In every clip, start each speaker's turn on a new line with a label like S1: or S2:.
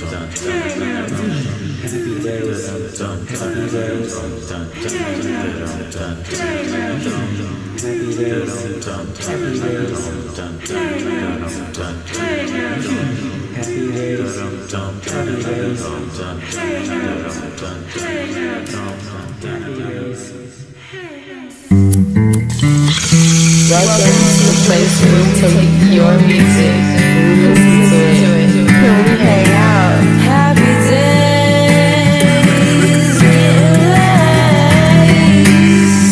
S1: Happy days, happy days, happy days, happy days, happy days, happy days, happy days.
S2: Welcome to the place where we take your music and listen to it. Where we hang out. Happy days,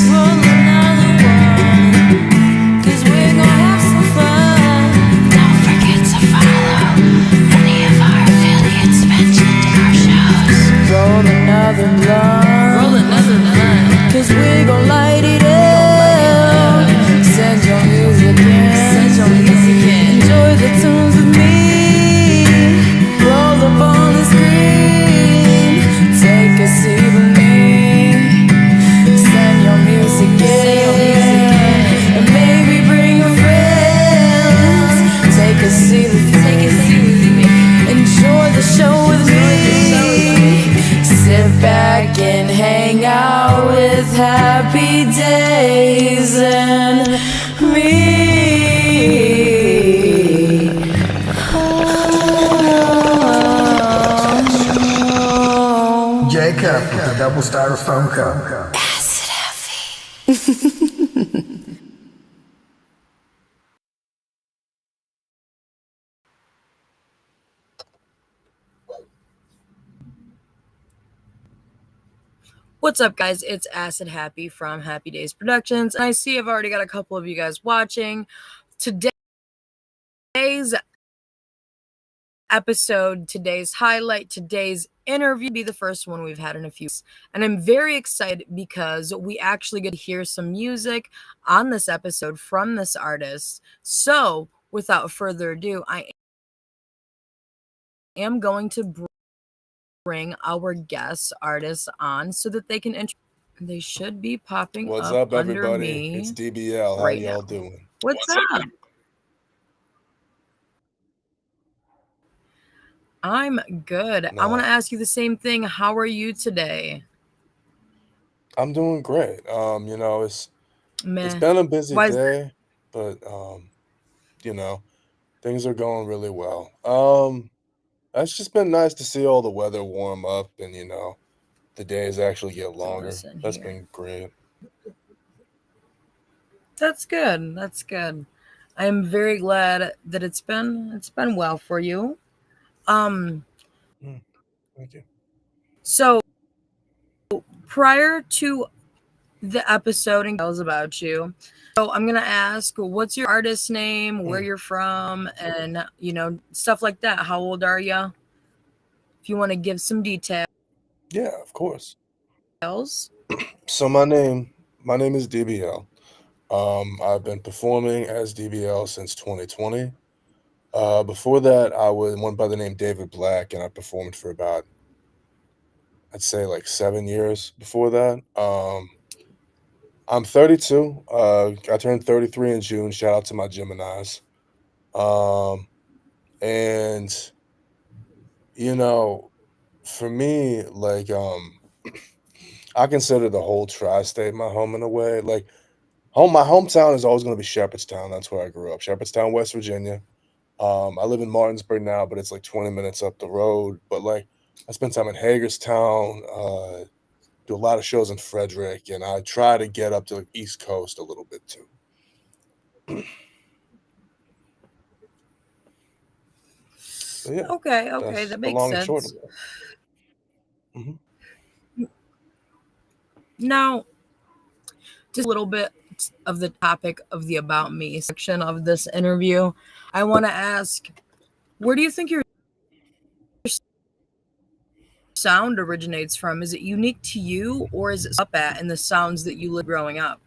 S2: roll another one, 'cause we're gonna have some fun. Don't forget to follow any of our affiliates mentioned in our shows. Roll another blunt, 'cause we're gonna light it up. Send your music in. Enjoy the tunes with me. Roll up on the screen. Take a seat with me. Send your music in. And maybe bring your friends. Take a seat with me. Enjoy the show with me. Sit back and hang out with Happy Days and me.
S3: Jacob with a double styrofoam cup.
S2: Acid heavy.
S4: What's up, guys? It's Acid Happy from HappyDaze Productions, and I see I've already got a couple of you guys watching. Today's episode, today's highlight, today's interview will be the first one we've had in a few weeks, and I'm very excited because we actually get to hear some music on this episode from this artist. So, without further ado, I am going to bring our guest artists on so that they can they should be popping
S5: What's
S4: up
S5: up,
S4: under
S5: everybody?
S4: me.
S5: It's DBL. How
S4: right
S5: y'all
S4: now.
S5: doing?
S4: What's up? I'm good. I want to ask you the same thing. How are you today?
S5: I'm doing great. It's
S4: Meh.
S5: been a busy
S4: Why is
S5: day, but things are going really well. It's just been nice to see all the weather warm up and the days actually get longer.
S4: Listen
S5: That's
S4: here.
S5: been great.
S4: That's good. That's good. I am very glad that it's been well for you.
S5: Thank you.
S4: So prior to the episode and tells about you, so I'm gonna ask, what's your artist name, where you're from, and stuff like that. How old are you? If you want to give some details.
S5: Yeah, of course. So my name is DBL. I've been performing as DBL since 2020. Before that, I went by the name David Black, and I performed for about, I'd say, like 7 years before that. I'm 32. I turned 33 in June. Shout out to my Geminis. And for me, like, I consider the whole tri-state my home in a way. Like, my hometown is always going to be Shepherdstown. That's where I grew up, Shepherdstown, West Virginia. I live in Martinsburg now, but it's like 20 minutes up the road. But like, I spend time in Hagerstown, do a lot of shows in Frederick, and I try to get up to the East Coast a little bit too. Yeah,
S4: Okay,
S5: that's
S4: that
S5: the
S4: makes
S5: long and short
S4: sense.
S5: of it. Mm-hmm.
S4: Now, just a little bit of the topic of the About Me section of this interview. I want to ask, where do you think your sound originates from? Is it unique to you, or is it up at in the sounds that you lived growing up?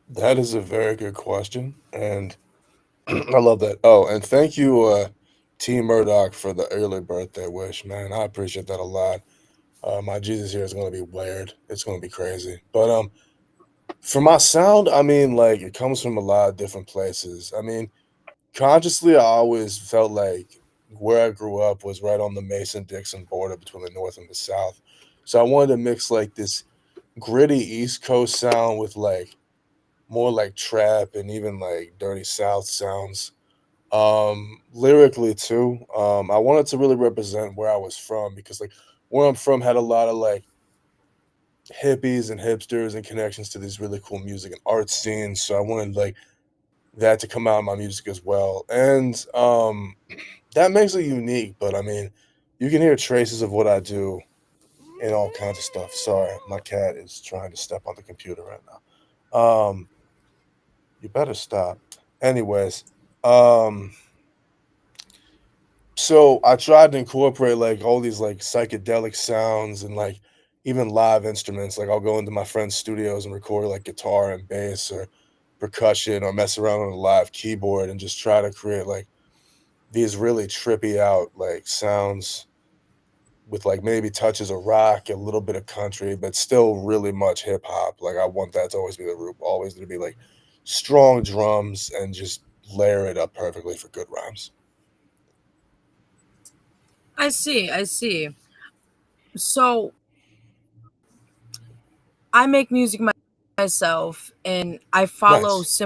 S5: That is a very good question, and I love that. Oh, and thank you, T Murdoch, for the early birthday wish, man. I appreciate that a lot. My Jesus here is going to be weird. It's going to be crazy. But for my sound, I mean, like, it comes from a lot of different places. I mean, Consciously, I always felt like where I grew up was right on the Mason-Dixon border between the North and the South. So I wanted to mix like this gritty East Coast sound with like more like trap and even like dirty South sounds. Lyrically too. I wanted to really represent where I was from because like where I'm from had a lot of like hippies and hipsters and connections to these really cool music and art scenes. So I wanted like that to come out in my music as well. And that makes it unique, but I mean, you can hear traces of what I do in all kinds of stuff. Sorry, my cat is trying to step on the computer right now. You better stop. Anyways, um, so I tried to incorporate like all these like psychedelic sounds and like even live instruments. Like I'll go into my friends' studios and record like guitar and bass or percussion or mess around on a live keyboard and just try to create like these really trippy out like sounds with like maybe touches of rock, a little bit of country, but still really much hip hop. Like I want that to always be the root, always to be like strong drums and just layer it up perfectly for good rhymes.
S4: I see. I see. So I make music myself, and I follow
S5: Nice.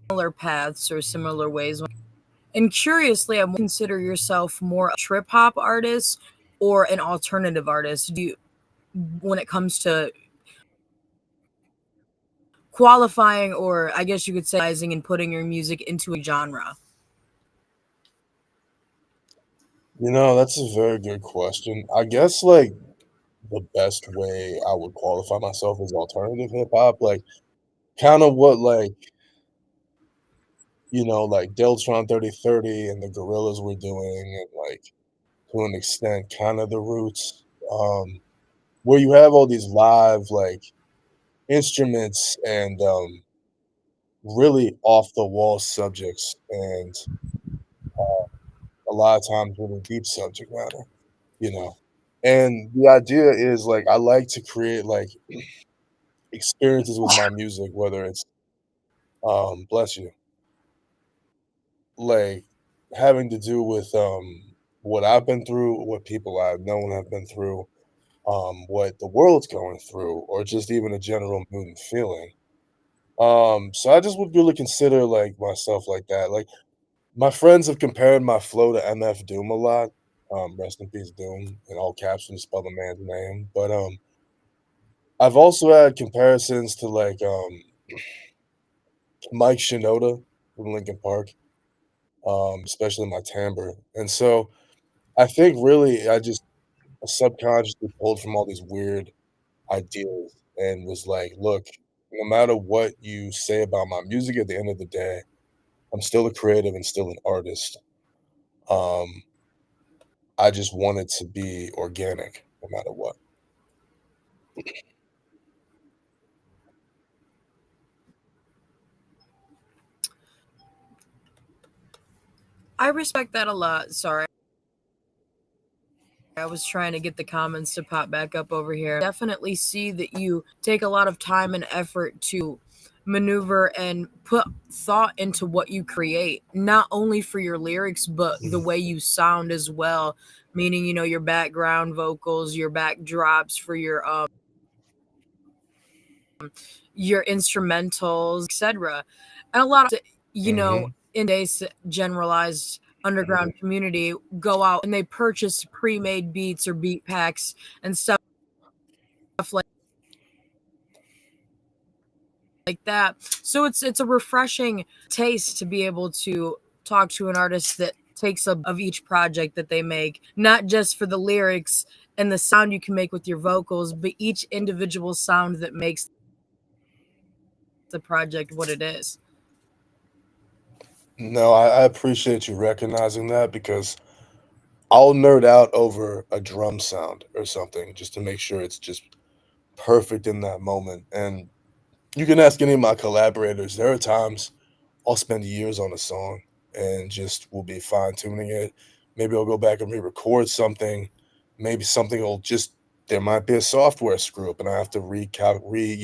S4: similar paths or similar ways. And curiously, I would consider yourself more a trip hop artist or an alternative artist. Do you, when it comes to qualifying, or I guess you could say, and putting your music into a genre?
S5: You know, that's a very good question. I guess like the best way I would qualify myself is alternative hip hop, like kind of what like like Deltron 3030 and the Gorillas were doing, and like to an extent, kind of the Roots, where you have all these live like instruments and really off the wall subjects, and a lot of times really deep subject matter, you know. And the idea is like I like to create like experiences with my music, whether it's bless you, like having to do with what I've been through, what people I've known have been through, what the world's going through, or just even a general mood and feeling. So I just would really consider like myself like that. Like my friends have compared my flow to MF Doom a lot. Rest in peace, Doom, in all caps when you spell the man's name. But I've also had comparisons to like Mike Shinoda from Linkin Park, especially my timbre. And so I think really I just subconsciously pulled from all these weird ideas and was like, look, no matter what you say about my music at the end of the day, I'm still a creative and still an artist. Um, I just want it to be organic no matter what.
S4: I respect that a lot. Sorry. I was trying to get the comments to pop back up over here. Definitely see that you take a lot of time and effort to maneuver and put thought into what you create, not only for your lyrics, but the
S5: Mhm.
S4: way you sound as well. Meaning, your background vocals, your backdrops for your instrumentals, etc. And a lot of
S5: Mhm.
S4: in today's generalized underground community go out and they purchase pre-made beats or beat packs and stuff like that. So it's a refreshing taste to be able to talk to an artist that takes of each project that they make, not just for the lyrics and the sound you can make with your vocals, but each individual sound that makes the project what it is.
S5: No, I appreciate you recognizing that because I'll nerd out over a drum sound or something just to make sure it's just perfect in that moment. And you can ask any of my collaborators. There are times I'll spend years on a song and just will be fine tuning it. Maybe I'll go back and re-record something. Maybe something will just there might be a software screw up and I have to recreate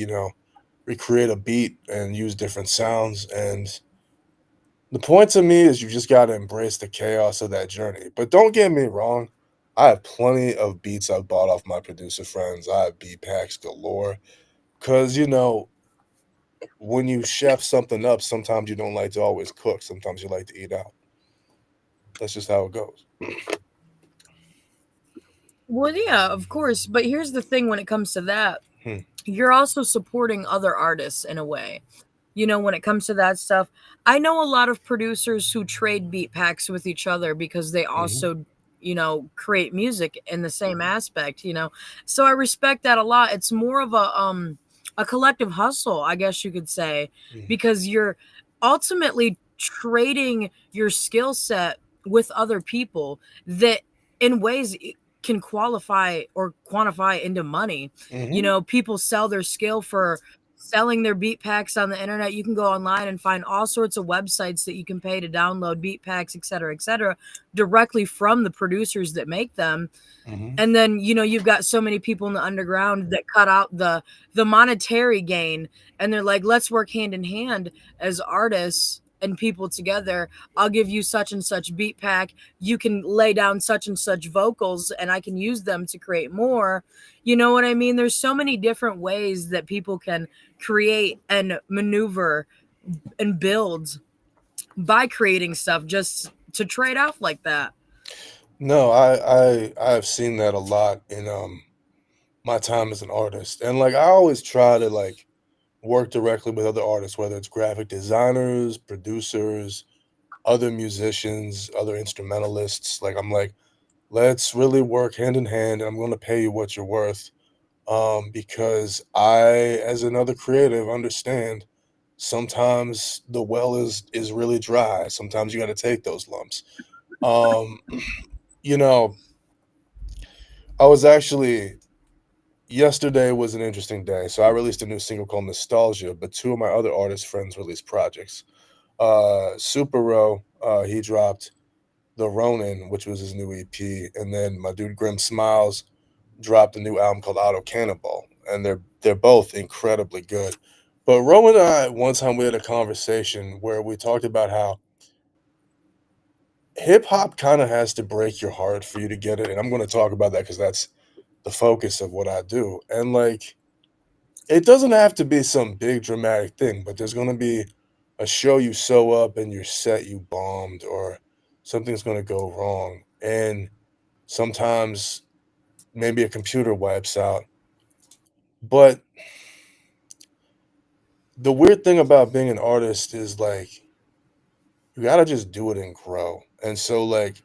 S5: a beat and use different sounds. And The point to me is you just gotta embrace the chaos of that journey. But don't get me wrong, I have plenty of beats I've bought off my producer friends. I have beat packs galore. Cause when you chef something up, sometimes you don't like to always cook. Sometimes you like to eat out. That's just how it goes.
S4: Well, yeah, of course. But here's the thing when it comes to that,
S5: Hmm.
S4: you're also supporting other artists in a way. When it comes to that stuff, I know a lot of producers who trade beat packs with each other because they
S5: Hmm.
S4: also, create music in the same aspect. So I respect that a lot. It's more of a collective hustle, I guess you could say,
S5: Hmm.
S4: because you're ultimately trading your skill set with other people that in ways can qualify or quantify into money.
S5: Hmm.
S4: People sell their skill for selling their beat packs on the internet. You can go online and find all sorts of websites that you can pay to download beat packs, et cetera, directly from the producers that make them.
S5: Hmm.
S4: And then you've got so many people in the underground that cut out the monetary gain, and they're like, let's work hand in hand as artists and people together. I'll give you such and such beat pack, you can lay down such and such vocals, and I can use them to create more. You know what I mean? There's so many different ways that people can create and maneuver and build by creating stuff just to trade off like that.
S5: No, I've seen that a lot in my time as an artist. And like I always try to like work directly with other artists, whether it's graphic designers, producers, other musicians, other instrumentalists. Like I'm like, let's really work hand in hand and I'm gonna pay you what you're worth. Because I, as another creative, understand sometimes the well is really dry. Sometimes you gotta take those lumps. Um, you know, I was actually yesterday was an interesting day. So I released a new single called Nostalgia, but two of my other artist friends released projects. Super Row, he dropped The Ronin, which was his new EP, and then my dude Grim Smiles dropped a new album called Auto Cannonball, and they're both incredibly good. But Ro and I, one time we had a conversation where we talked about how hip hop kind of has to break your heart for you to get it, and I'm going to talk about that because that's the focus of what I do. And like, it doesn't have to be some big dramatic thing, but there's going to be a show you sew up and your set you bombed, or something's going to go wrong, and sometimes maybe a computer wipes out. But the weird thing about being an artist is like you gotta just do it and grow. And so like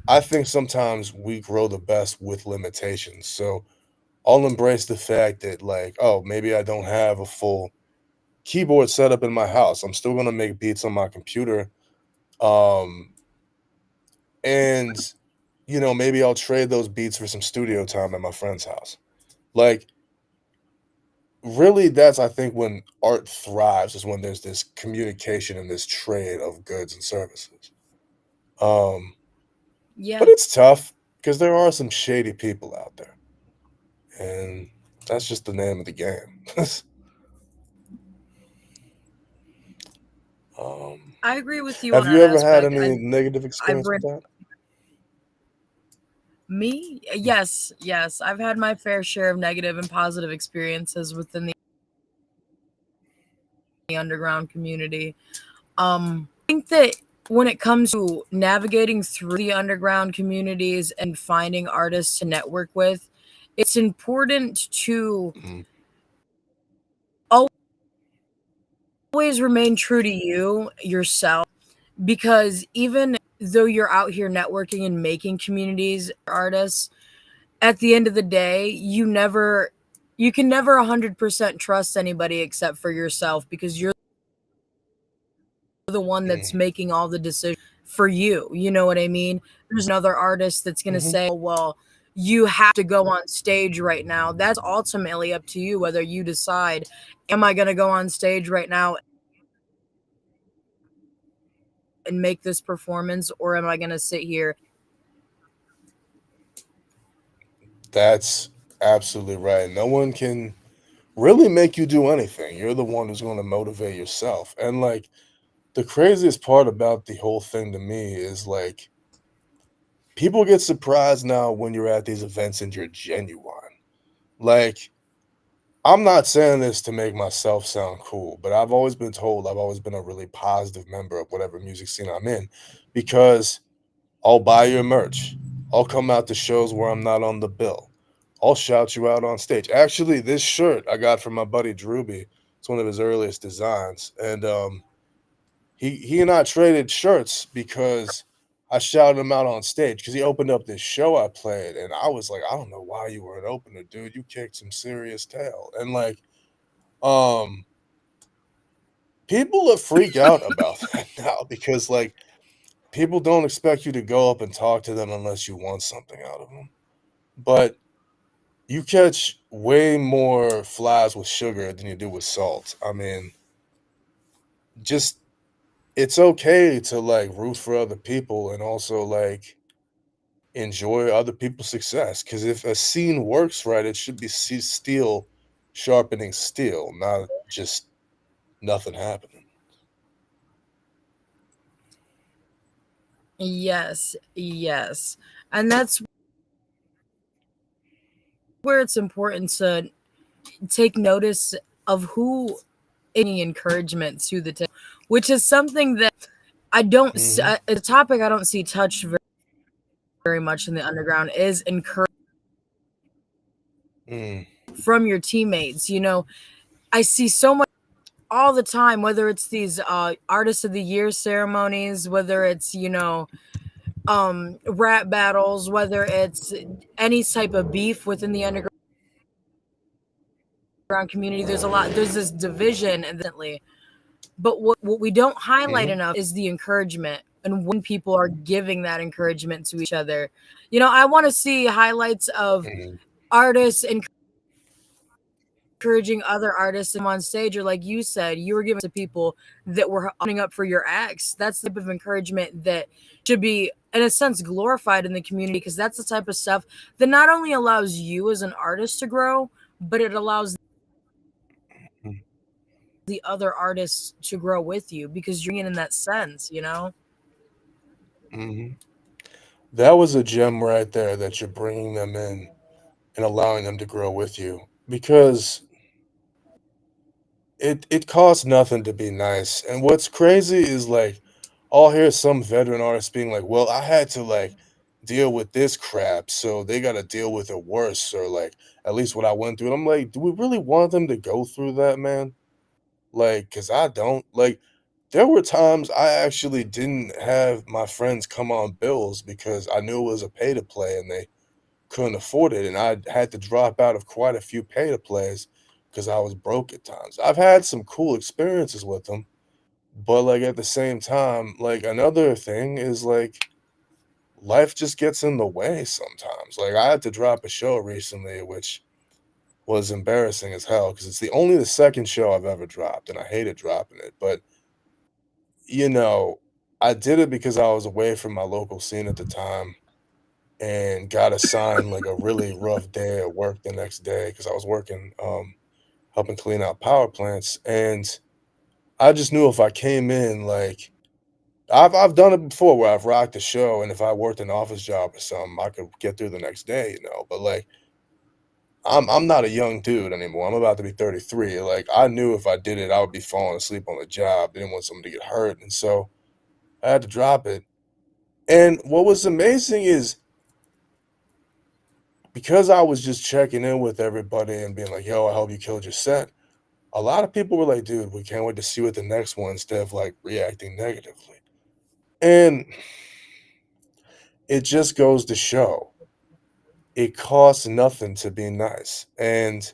S5: I think sometimes we grow the best with limitations. So I'll embrace the fact that like, oh, maybe I don't have a full keyboard setup in my house. I'm still gonna make beats on my computer. Um and maybe I'll trade those beats for some studio time at my friend's house. Like really that's I think when art thrives is when there's this communication and this trade of goods and services. Um but
S4: Yeah,
S5: it's tough because there are some shady people out there, and that's just the name of the game. um
S4: I agree with you
S5: have
S4: on
S5: you
S4: that
S5: ever had
S4: aspect.
S5: any negative
S4: I've
S5: experience with
S4: read
S5: that?
S4: me. Yes, yes. I've had my fair share of negative and positive experiences within the underground community. I think that when it comes to navigating through the underground communities and finding artists to network with, it's important to
S5: Mhm.
S4: always remain true to you, yourself, because even though you're out here networking and making communities artists, at the end of the day, you can never 100% trust anybody except for yourself because you're the one that's
S5: Mhm.
S4: making all the decisions for you. You know what I mean? There's another artist that's going to
S5: Mhm.
S4: say, oh, well, you have to go on stage right now. That's ultimately up to you whether you decide, am I going to go on stage right now and make this performance, or am I going to sit here?
S5: That's absolutely right. No one can really make you do anything. You're the one who's going to motivate yourself. And like the craziest part about the whole thing to me is like people get surprised now when you're at these events and you're genuine. Like, I'm not saying this to make myself sound cool, but I've always been told I've always been a really positive member of whatever music scene I'm in because I'll buy your merch. I'll come out to shows where I'm not on the bill. I'll shout you out on stage. Actually, this shirt I got from my buddy Drewby. It's one of his earliest designs, and he and I traded shirts because I shouted him out on stage because he opened up this show I played, and I was like, I don't know why you were an opener, dude. You kicked some serious tail, and like, um, people are freak out about that now because like people don't expect you to go up and talk to them unless you want something out of them. But you catch way more flies with sugar than you do with salt. I mean, just it's okay to like root for other people and also like enjoy other people's success. Because if a scene works right, it should be steel sharpening steel, not just nothing happening.
S4: Yes, yes. And that's where it's important to take notice of who any encouragement to the table, which is something that I don't
S5: Hmm.
S4: a topic I don't see touched very much in the underground is encouragement
S5: Mm.
S4: from your teammates. I see so much all the time, whether it's these artist of the year ceremonies, whether it's rap battles, whether it's any type of beef within the underground community. There's this division and but what we don't highlight
S5: Hmm.
S4: enough is the encouragement and when people are giving that encouragement to each other. I want to see highlights of
S5: Hmm.
S4: artists encouraging other artists on stage, or like you said, you were giving to people that were opening up for your acts. That's the type of encouragement that should be, in a sense, glorified in the community, because that's the type of stuff that not only allows you as an artist to grow, but it allows the other artists to grow with you because you're in that sense.
S5: Hmm. That was a gem right there that you're bringing them in and allowing them to grow with you because it costs nothing to be nice. And what's crazy is like I'll hear some veteran artists being like, "Well, I had to like deal with this crap, so they got to deal with it worse or like at least what I went through." And I'm like, "Do we really want them to go through that, man?" Like, cuz I don't. Like there were times I actually didn't have my friends come on bills because I knew it was a pay to play and they couldn't afford it, and I had to drop out of quite a few pay to plays because I was broke at times. I've had some cool experiences with them, but like at the same time, like another thing is like life just gets in the way sometimes. Like I had to drop a show recently, which was embarrassing as hell because it's the second show I've ever dropped, and I hated dropping it. But you know, I did it because I was away from my local scene at the time and got assigned like a really rough day at work the next day because I was working helping clean out power plants, and I just knew if I came in like I've done it before where I've rocked the show, and if I worked an office job or something I could get through the next day. But like I'm not a young dude anymore. I'm about to be 33. Like I knew if I did it I would be falling asleep on the job. I didn't want someone to get hurt, and so I had to drop it. And what was amazing is because I was just checking in with everybody and being like, "Yo, I hope you killed your set." A lot of people were like, "Dude, we can't wait to see what the next one," instead of like reacting negatively. And it just goes to show it costs nothing to be nice. And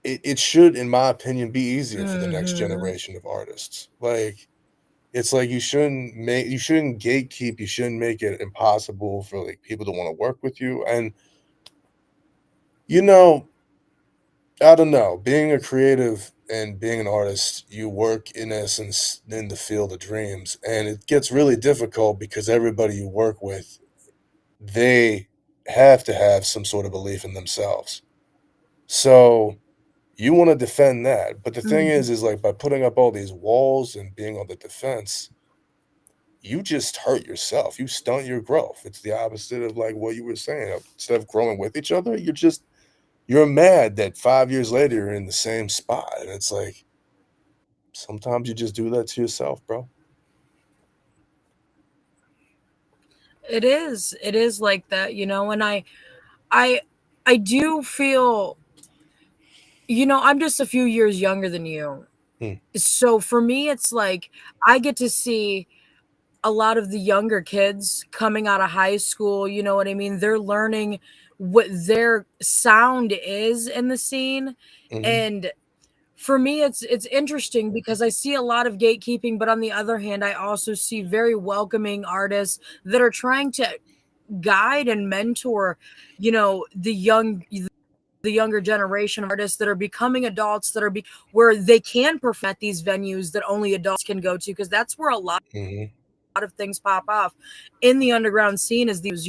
S5: it should, in my opinion, be easier for the next
S4: Hmm.
S5: generation of artists. Like it's like you shouldn't gatekeep, you shouldn't make it impossible for like people to want to work with you. And you know, I don't know. Being a creative and being an artist, you work in essence in the field of dreams, and it gets really difficult because everybody you work with, they have to have some sort of belief in themselves. So You want to defend that. But the thing
S4: Mhm.
S5: is like by putting up all these walls and being on the defense, you just hurt yourself. You stunt your growth. It's the opposite of like what you were saying. Instead of growing with each other, you're mad that 5 years later you're in the same spot. And it's like sometimes you just do that to yourself, bro.
S4: It is like that, and I I do feel, I'm just a few years younger than you.
S5: Hmm.
S4: So for me, it's like I get to see a lot of the younger kids coming out of high school, you know what I mean? They're learning what their sound is in the scene.
S5: Hmm.
S4: And for me, it's interesting because I see a lot of gatekeeping, but on the other hand, I also see very welcoming artists that are trying to guide and mentor, the younger generation of artists that are becoming adults, that are where they can perform at these venues that only adults can go to, because that's where a
S5: Hmm.
S4: lot of things pop off in the underground scene. Is these,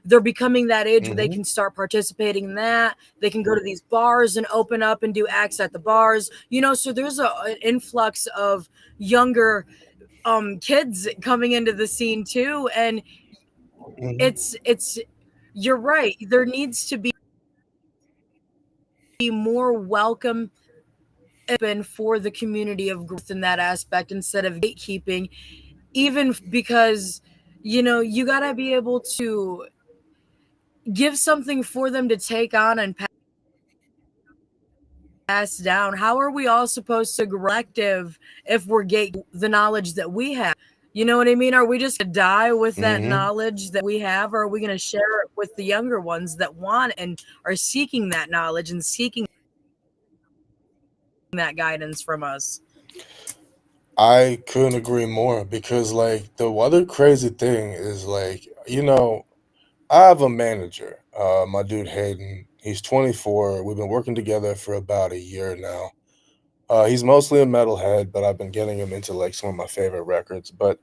S4: they're becoming that age where they
S5: Hmm.
S4: can start participating in that. They can go to these bars and open up and do acts at the bars, so there's an influx of younger kids coming into the scene too. And
S5: Hmm.
S4: it's you're right, there needs to be more welcome open for the community of growth in that aspect instead of gatekeeping, even because you got to be able to give something for them to take on and pass down. How are we all supposed to collective if we're gate the knowledge that we have? You know what I mean? Are we just gonna die with that
S5: Hmm.
S4: knowledge that we have, or are we gonna share it with the younger ones that want and are seeking that knowledge and seeking that guidance from us?
S5: I couldn't agree more because like the other crazy thing is like, I have a manager, my dude Hayden. He's 24. We've been working together for about a year now. He's mostly a metalhead, but I've been getting him into like some of my favorite records. But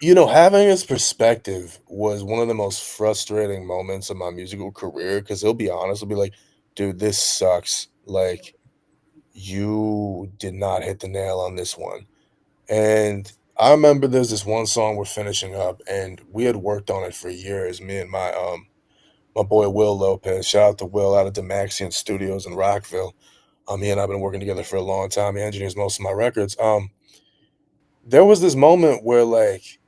S5: having his perspective was one of the most frustrating moments of my musical career because he'll be honest, he'll be like, dude, this sucks. Like, you did not hit the nail on this one. And I remember there's this one song we're finishing up, and we had worked on it for years. Me and my boy Will Lopez. Shout out to Will out of Demaxian Studios in Rockville. He and I've been working together for a long time. He engineers most of my records. There was this moment where like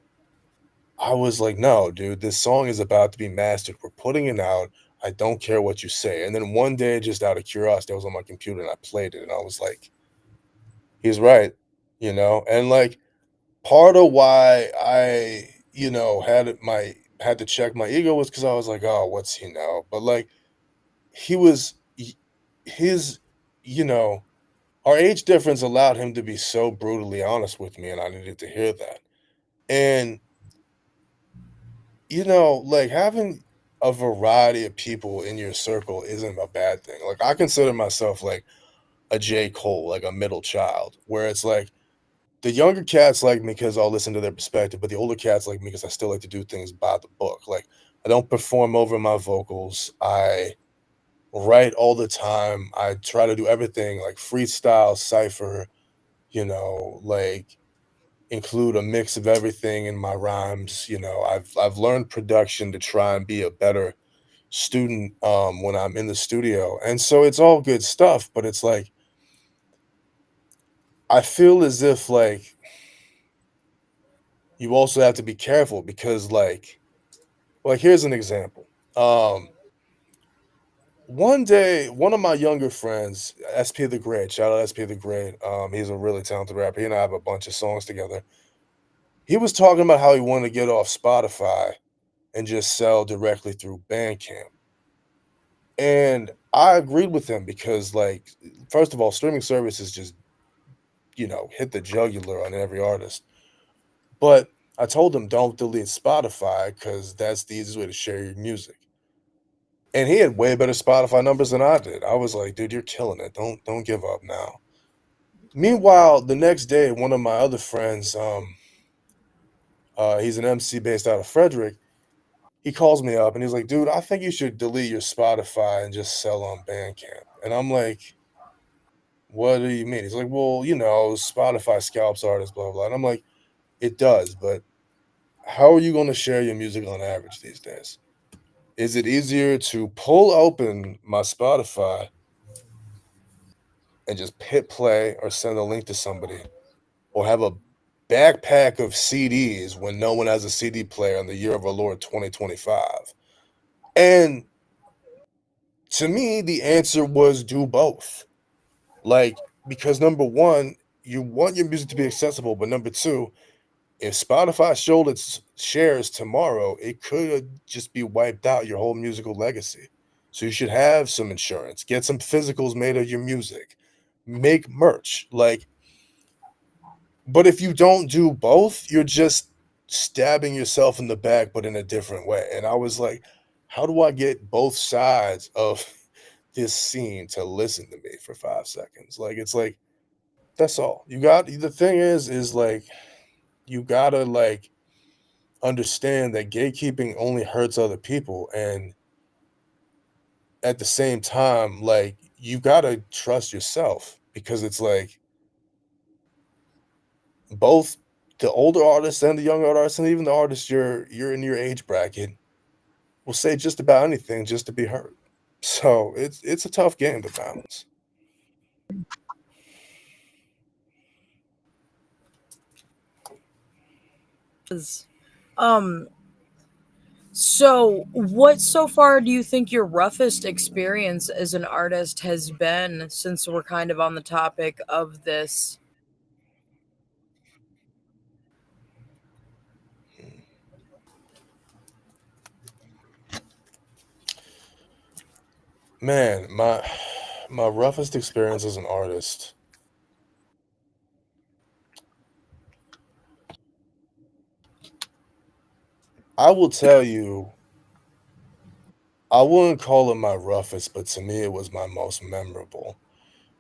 S5: I was like, no, dude, this song is about to be mastered. We're putting it out. I don't care what you say. And then one day, just out of curiosity, I was on my computer and I played it, and I was like, he's right, And like part of why I, had to check my ego was because I was like, oh, what's he know? But like he was his, you know, our age difference allowed him to be so brutally honest with me, and I needed to hear that. And like having a variety of people in your circle isn't a bad thing. Like I consider myself like a J. Cole, like a middle child, where it's like the younger cats like me because I'll listen to their perspective, but the older cats like me because I still like to do things by the book. Like I don't perform over my vocals. I write all the time. I try to do everything like freestyle, cipher, like include a mix of everything in my rhymes. I've learned production to try and be a better student when I'm in the studio. And so it's all good stuff, but it's like I feel as if like you also have to be careful because like here's an example. One day, one of my younger friends, SP the Great, shout out SP the Great. He's a really talented rapper. He and I have a bunch of songs together. He was talking about how he wanted to get off Spotify and just sell directly through Bandcamp. And I agreed with him because, like, first of all, streaming services just, hit the jugular on every artist. But I told him don't delete Spotify because that's the easiest way to share your music. And he had way better Spotify numbers than I did. I was like, dude, you're killing it. Don't give up now. Meanwhile, the next day, one of my other friends, he's an MC based out of Frederick. He calls me up and he's like, dude, I think you should delete your Spotify and just sell on Bandcamp. And I'm like, what do you mean? He's like, well, Spotify scalps artists, blah, blah. And I'm like, it does, but how are you going to share your music on average these days? Is it easier to pull open my Spotify and just hit play or send a link to somebody, or have a backpack of CDs when no one has a CD player in the year of our Lord 2025? And to me, the answer was do both. Like, because number one, you want your music to be accessible, but number two, if Spotify showed its shares tomorrow, it could just be wiped out your whole musical legacy. So you should have some insurance, get some physicals made of your music, make merch. Like, but if you don't do both, you're just stabbing yourself in the back, but in a different way. And I was like, how do I get both sides of this scene to listen to me for 5 seconds? Like, it's like, that's all. The thing is like, you gotta like understand that gatekeeping only hurts other people. And at the same time, like, you gotta trust yourself, because it's like both the older artists and the younger artists, and even the artists you're in your age bracket, will say just about anything just to be heard. So it's a tough game to balance.
S4: 'Cause, Um, so what so far do you think your roughest experience as an artist has been, since we're kind of on the topic of this?
S5: Man, my roughest experience as an artist, I will tell you, I wouldn't call it my roughest, but to me it was my most memorable,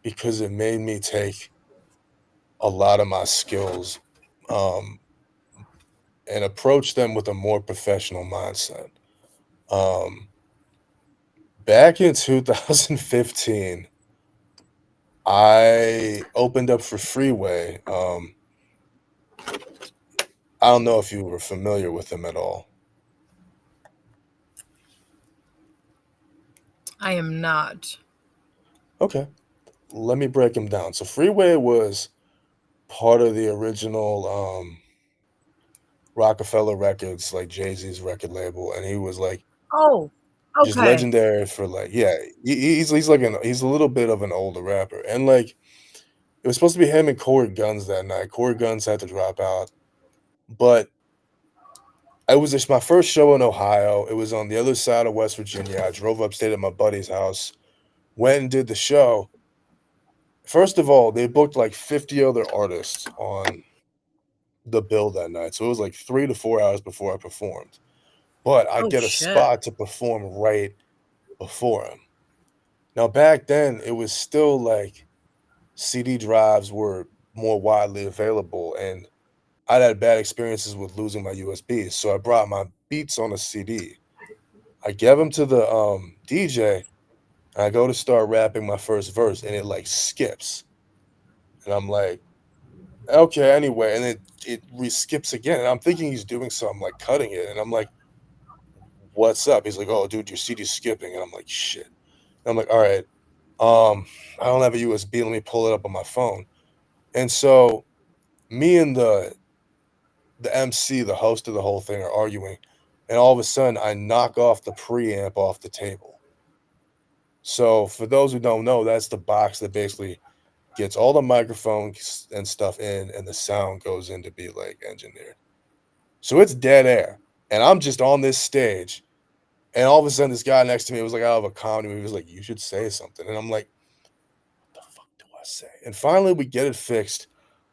S5: because it made me take a lot of my skills, um, and approach them with a more professional mindset. Um, Back in 2015, I opened up for Freeway. I don't know if you were familiar with him at all.
S4: I am not.
S5: Okay, let me break him down. So Freeway was part of the original Rockefeller Records, like Jay-Z's record label, and he was like
S4: Oh,
S5: just
S4: okay.
S5: legendary for like, yeah, he's a little bit of an older rapper, and like it was supposed to be him and Corey Guns that night. Corey Guns had to drop out, but it was just my first show in Ohio. It was on the other side of West Virginia. I drove upstate at my buddy's house, went and did the show. First of all, they booked like 50 other artists on the bill that night. So it was like 3 to 4 hours before I performed. But I
S4: Oh
S5: get a
S4: shit.
S5: spot to perform right before him. Now, back then, it was still like CD drives were more widely available, and I'd had bad experiences with losing my USBs. So I brought my beats on a CD. I gave them to the DJ, and I go to start rapping my first verse, and it like skips. And I'm like, okay, anyway. And it re skips again. And I'm thinking he's doing something like cutting it. And I'm like, what's up? He's like, oh, dude, your CD's skipping. And I'm like, shit. And I'm like, all right, I don't have a USB. Let me pull it up on my phone. And so me and the MC, the host of the whole thing, are arguing. And all of a sudden, I knock off the preamp off the table. So for those who don't know, that's the box that basically gets all the microphones and stuff in, and the sound goes in to be like engineered. So it's dead air, and I'm just on this stage, and all of a sudden, this guy next to me was like out of a comedy movie. He was like, "You should say something," and I'm like, "What the fuck do I say?" And finally, we get it fixed.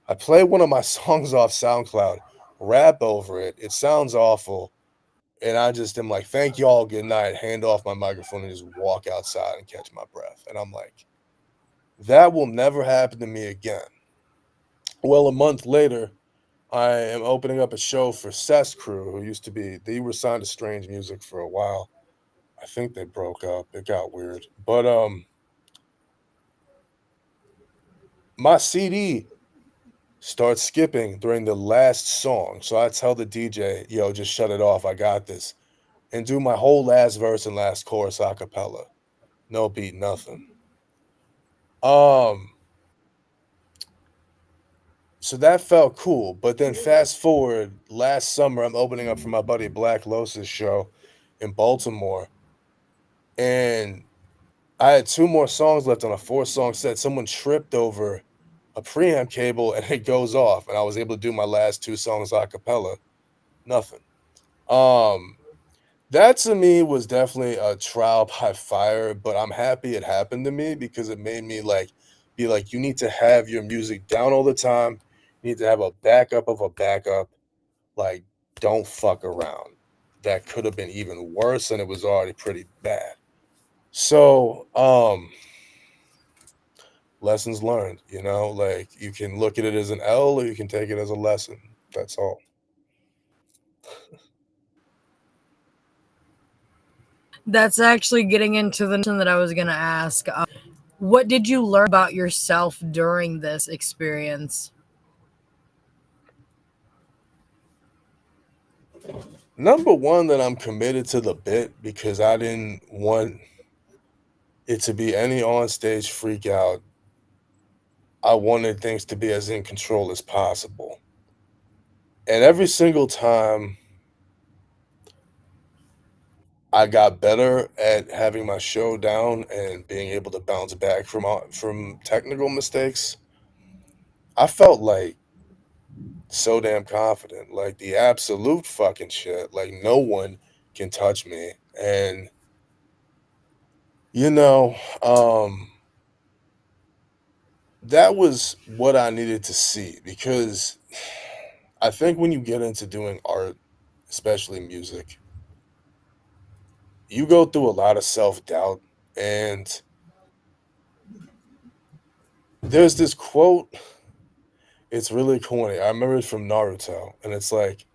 S5: I play one of my songs off SoundCloud, rap over it. It sounds awful, and I just am like, "Thank y'all, good night." Hand off my microphone and just walk outside and catch my breath. And I'm like, that will never happen to me again. Well, a month later, I am opening up a show for Cess Crew, who used to be, they were signed to Strange Music for a while. I think they broke up. It got weird. But my CD starts skipping during the last song. So I tell the DJ, yo, just shut it off. I got this. And do my whole last verse and last chorus a cappella. No beat, nothing. Um, so that felt cool. But then fast forward, last summer, I'm opening up for my buddy Black Lotus show in Baltimore. And I had two more songs left on a four-song set. Someone tripped over a preamp cable and it goes off. And I was able to do my last two songs a cappella. Nothing. Um, that to me was definitely a trial by fire, but I'm happy it happened to me because it made me like be like, you need to have your music down all the time. You need to have a backup of a backup. Like, don't fuck around. That could have been even worse, and it was already pretty bad. So, lessons learned, like you can look at it as an L or you can take it as a lesson. That's all.
S4: That's actually getting into the question that I was going to ask. What did you learn about yourself during this experience?
S5: Number one, that I'm committed to the bit because I didn't want it to be any on stage freak out. I wanted things to be as in control as possible. And every single time I got better at having my show down and being able to bounce back from technical mistakes, I felt like so damn confident, like the absolute fucking shit. Like no one can touch me. And you know, um that was what I needed to see because I think when you get into doing art, especially music, you go through a lot of self-doubt. And there's this quote, it's really corny. I remember it from Naruto, and it's like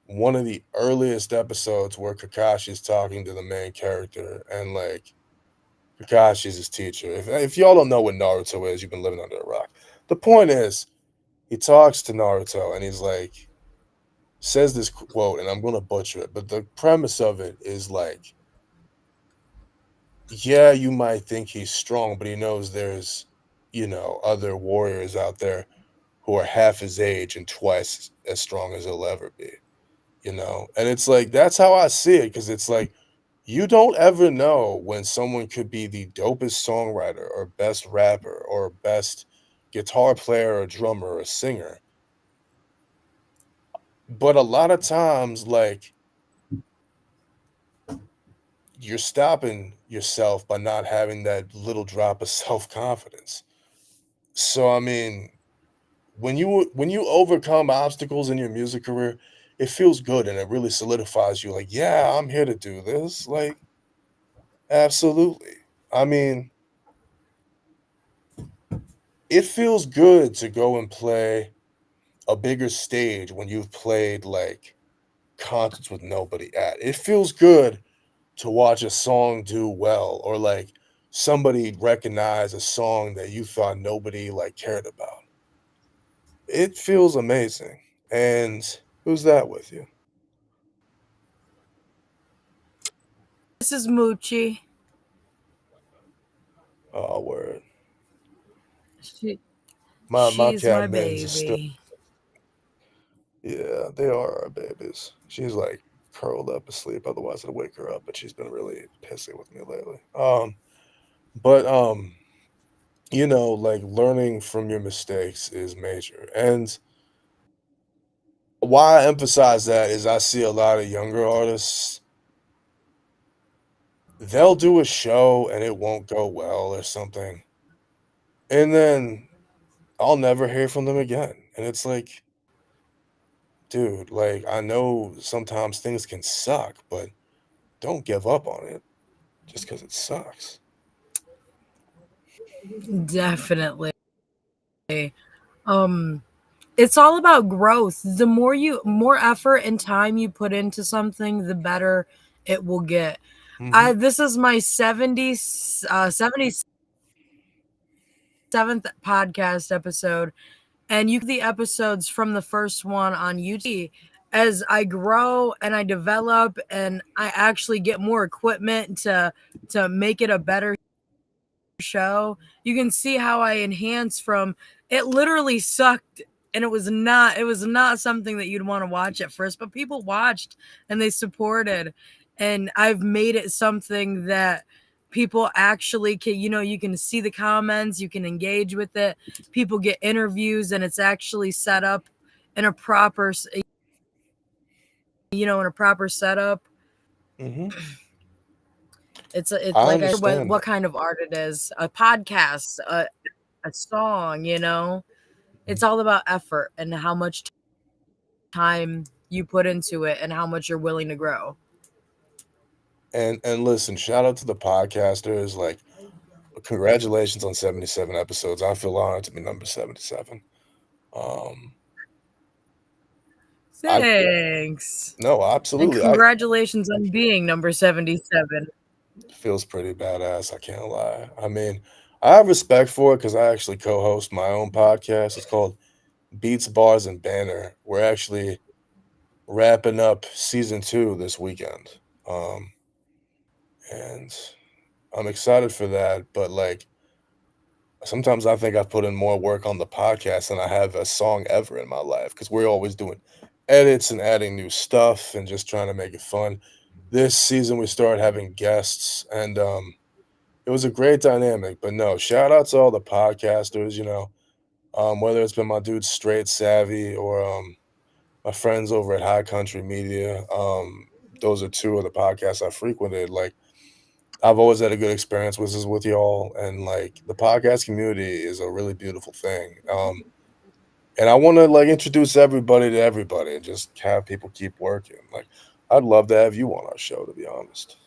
S5: one of the earliest episodes where Kakashi's talking to the main character, and like Kakashi's his teacher. If y'all don't know what Naruto is, you've been living under a rock. The point is, he talks to Naruto, and he's like, says this quote, and I'm gonna butcher it, but the premise of it is like, yeah, you might think he's strong, but he knows there's, other warriors out there who are half his age and twice as strong as he'll ever be. And it's like that's how I see it because it's like you don't ever know when someone could be the dopest songwriter or best rapper or best guitar player or drummer or singer. But a lot of times, like, you're stopping yourself by not having that little drop of self-confidence. So I mean, when you overcome obstacles in your music career, it feels good and it really solidifies you like, yeah, I'm here to do this. Like, absolutely. I mean, it feels good to go and play a bigger stage when you've played like concerts with nobody at. It feels good to watch a song do well or like somebody recognize a song that you thought nobody like cared about. It feels amazing. And who's that with you?
S4: This is Moochie.
S5: Oh, word.
S4: She,
S5: My
S4: she's
S5: cat
S4: my
S5: Mims is still,
S4: baby.
S5: yeah, they are our babies. She's like curled up asleep, otherwise I'd wake her up, but she's been really pissy with me lately. But like learning from your mistakes is major. And why I emphasize that is I see a lot of younger artists, they'll do a show and it won't go well or something. And then I'll never hear from them again. And it's like, dude, like I know sometimes things can suck, but don't give up on it just because it sucks.
S4: Definitely. Um, it's all about growth. The more effort and time you put into something, the better it will get.
S5: Hmm.
S4: This is my 70 70 7th podcast episode, and you can see the episodes from the first one on YouTube. As I grow and I develop and I actually get more equipment to make it a better show, you can see how I enhance from it literally sucked, and it was not something that you'd want to watch at first, but people watched and they supported, and I've made it something that people actually can, you can see the comments, you can engage with it, people get interviews, and it's actually set up in a proper in a proper setup.
S5: Hmm.
S4: It's
S5: I
S4: like I
S5: understand
S4: what
S5: that.
S4: kind of art it is, a podcast, a song, it's all about effort and how much time you put into it and how much you're willing to grow.
S5: And listen, shout out to the podcasters. Like, congratulations on 77 episodes. I feel honored to be number 77. Um, I
S4: Thanks.
S5: no,
S4: And
S5: absolutely. I
S4: congratulations on being number 77.
S5: feels pretty badass. I can't lie. I mean, I have respect for it because I actually co-host my own podcast. It's called Beats, Bars, and Banner. We're actually wrapping up season 2 this weekend. Um, and I'm excited for that. But like sometimes I think I've put in more work on the podcast than I have a song ever in my life because we're always doing edits and adding new stuff and just trying to make it fun. This season we started having guests and it was a great dynamic. But no, shout out to all the podcasters, whether it's been my dude Straight Savvy or my friends over at High Country Media. Those are two of the podcasts I frequented. Like I've always had a good experience with y'all, and like the podcast community is a really beautiful thing. And I want to like introduce everybody to everybody and just have people keep working. Like I'd love to have you on our show, to be honest.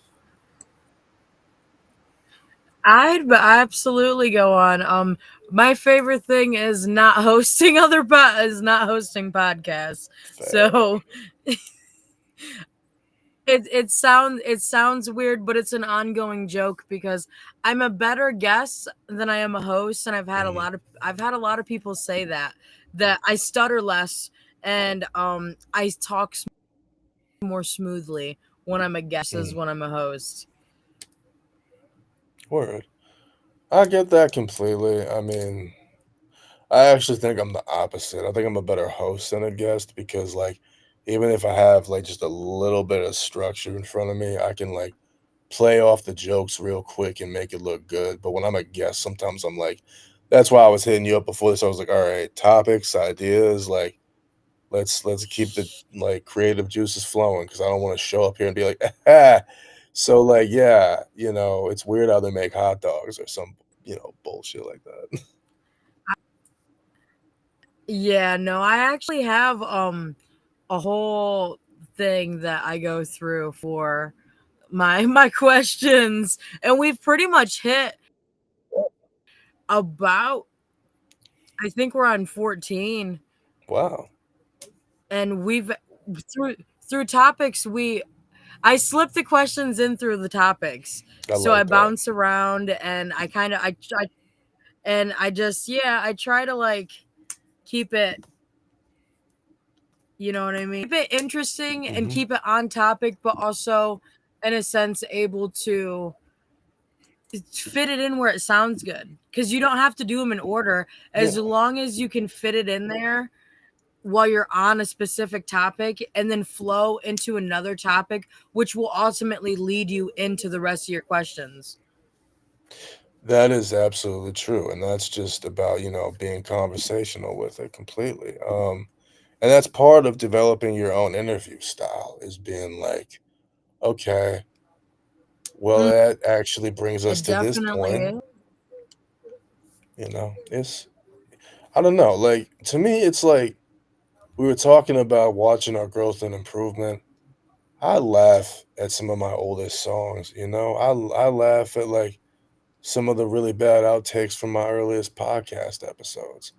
S4: I'd absolutely go on. My favorite thing is not hosting is not hosting podcasts.
S5: Fair.
S4: So it sounds weird, but it's an ongoing joke because I'm a better guest than I am a host, and
S5: Mhm.
S4: I've had a lot of people say that I stutter less and I talk more smoothly when I'm a guest as
S5: Mhm.
S4: when I'm a host.
S5: Word. I get that completely. I mean, I actually think I'm the opposite. I think I'm a better host than a guest because, like, even if I have like just a little bit of structure in front of me, I can like play off the jokes real quick and make it look good. But when I'm a guest, sometimes I'm like, that's why I was hitting you up before this. I was like, all right, topics, ideas, like let's keep the like creative juices flowing because I don't want to show up here and be like, ah. So like, yeah, it's weird how they make hot dogs or some bullshit like that.
S4: Yeah, no, I actually have a whole thing that I go through for my questions, and we've pretty much hit about, I think we're on 14,
S5: Wow,
S4: and we've through through topics we I slip the questions in through the topics.
S5: I
S4: So I
S5: like that.
S4: bounce around and I kind of I and I just yeah, I try to like keep it, you know what I mean? Keep it interesting and
S5: Hmm.
S4: keep it on topic, but also in a sense able to fit it in where it sounds good. Because you don't have to do them in order. As
S5: Yeah,
S4: long as you can fit it in there while you're on a specific topic and then flow into another topic, which will ultimately lead you into the rest of your questions.
S5: that is absolutely true, and that's just about being conversational with it completely. And that's part of developing your own interview style is being like, okay, well,
S4: Mm,
S5: that actually brings us
S4: it
S5: to this
S4: definitely
S5: point.
S4: is.
S5: It's I don't know. Like to me, it's like we were talking about watching our growth and improvement. I laugh at some of my oldest songs. I laugh at like some of the really bad outtakes from my earliest podcast episodes.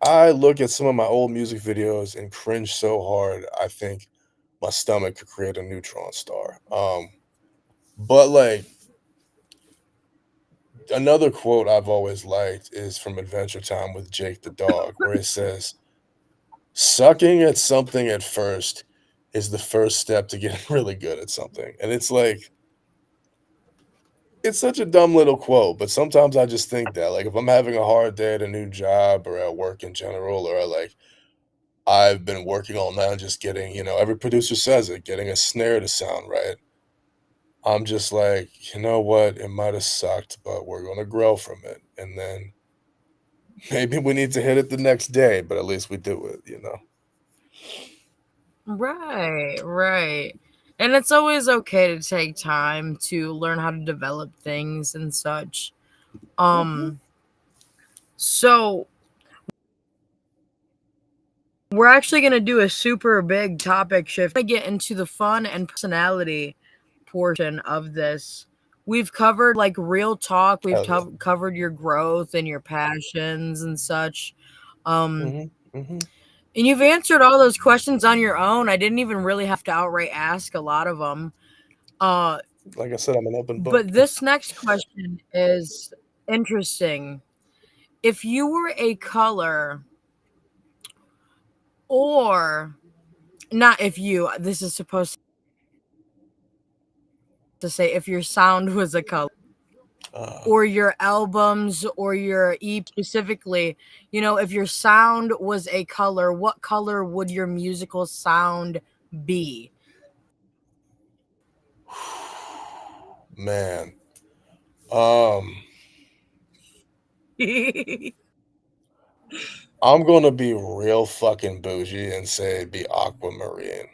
S5: I look at some of my old music videos and cringe so hard. I think my stomach could create a neutron star. But like Another quote I've always liked is from Adventure Time with Jake the dog, where it says, "Sucking at something at first is the first step to getting really good at something." And it's like, it's such a dumb little quote, but sometimes I just think that, like, if I'm having a hard day at a new job or at work in general, or like I've been working all night on just getting, every producer says it, getting a snare to sound right. I'm just like, you know what? It might have sucked, but we're going to grow from it. And then maybe we need to hit it the next day, but at least we do it.
S4: Right, right. And it's always okay to take time to learn how to develop things and such.
S5: Mhm.
S4: So we're actually going to do a super big topic shift. I get into the fun and personality portion of this. We've covered like real talk, we've
S5: Hell yeah.
S4: covered your growth and your passions and such. Um
S5: Hmm. Hmm.
S4: and you've answered all those questions on your own. I didn't even really have to outright ask a lot of them. Uh
S5: Like I said, I'm an open book.
S4: but this next question is interesting. If you were a color, or not if you, this is supposed to say if your sound was a color,
S5: Uh,
S4: or your albums or your EP specifically, if your sound was a color, what color would your musical sound be?
S5: man. Um, I'm gonna be real fucking bougie and say it'd be aquamarine.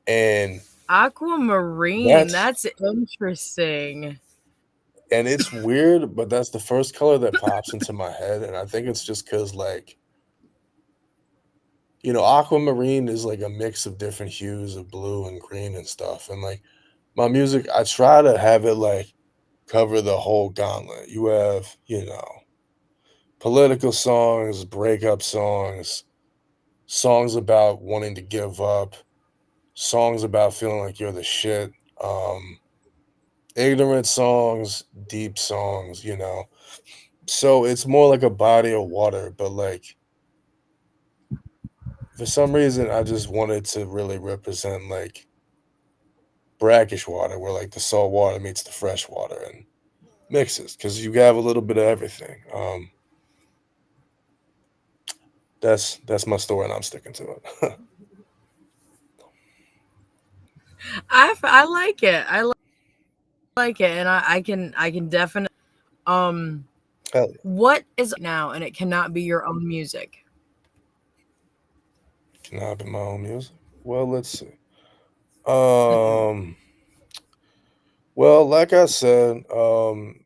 S5: And
S4: Aquamarine,
S5: that's
S4: that's interesting.
S5: and it's weird, but that's the first color that pops into my head. And I think it's just because, like, aquamarine is like a mix of different hues of blue and green and stuff. And like my music, I try to have it like cover the whole gauntlet. You have, political songs, breakup songs, songs about wanting to give up, songs about feeling like you're the shit, um, ignorant songs, deep songs. So it's more like a body of water, but like for some reason I just wanted to really represent like brackish water where like the salt water meets the fresh water and mixes because you have a little bit of everything. That's my story and I'm sticking to it.
S4: I like it. Like it, and I can definitely. Um,
S5: Hell yeah.
S4: what is now, and it cannot be your own music.
S5: Can I be my own music? Well, let's see.
S4: Mm-mm.
S5: Um, well, like I said,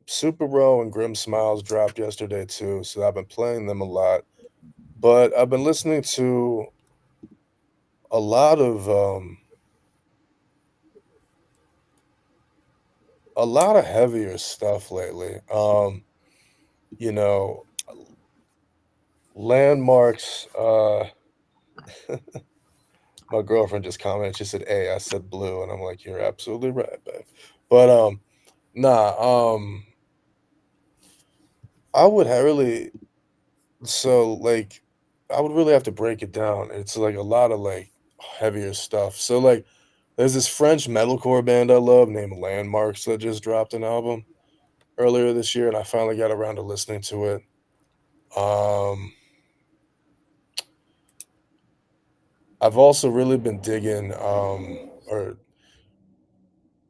S5: Super Row and Grim Smiles dropped yesterday too, so I've been playing them a lot. But I've been listening to a lot of heavier stuff lately. You know, landmarks. My girlfriend just commented. She said, "Hey, I said blue," and I'm like, "You're absolutely right, babe." But nah. I would really so like I would really have to break it down. It's like a lot of like heavier stuff. So like there's this French metalcore band I love named Landmarks that just dropped an album earlier this year, and I finally got around to listening to it. Um, I've also really been digging, or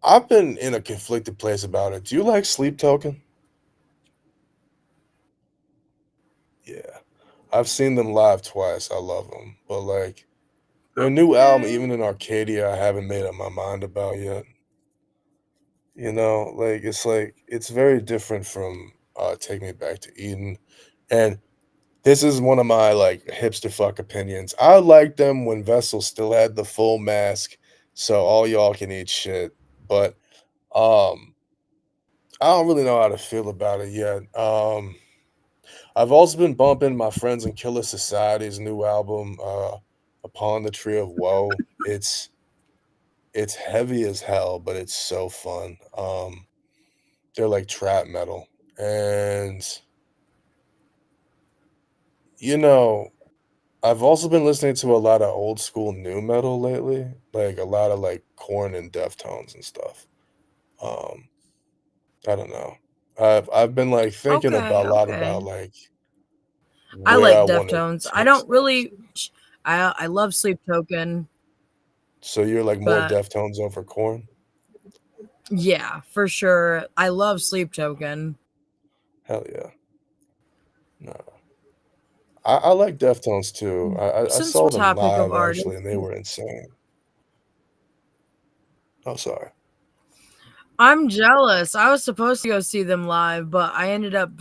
S5: I've been in a conflicted place about it. Do you like Sleep Token? Yeah, I've seen them live twice. I love them, but like their new album,
S4: Okay.
S5: even in Arcadia, I haven't made up my mind about yet. Like it's very different from Take Me Back to Eden. And this is one of my like hipster fuck opinions. I liked them when Vessel still had the full mask, so all y'all can eat shit. But um I don't really know how to feel about it yet. I've also been bumping my friends in Killer Society's new album, Upon the Tree of Woe. It's heavy as hell, but it's so fun. they're like trap metal. And you know, I've also been listening to a lot of old school new metal lately, like a lot of like Korn and Deftones and stuff. Um, I don't know. I've been like thinking
S4: Okay,
S5: about a lot about
S4: okay.
S5: like
S4: I
S5: where
S4: like
S5: I want to
S4: Deftones. I
S5: take
S4: don't
S5: steps.
S4: really. I love Sleep Token,
S5: So you're like more
S4: but
S5: Deftones over Korn?
S4: yeah, for sure. I love Sleep Token.
S5: Hell yeah. No. I like Deftones too. I
S4: Since we're
S5: saw them
S4: topic of
S5: live
S4: artists,
S5: actually, and they were insane. Oh, sorry.
S4: I'm jealous. I was supposed to go see them live, but I ended up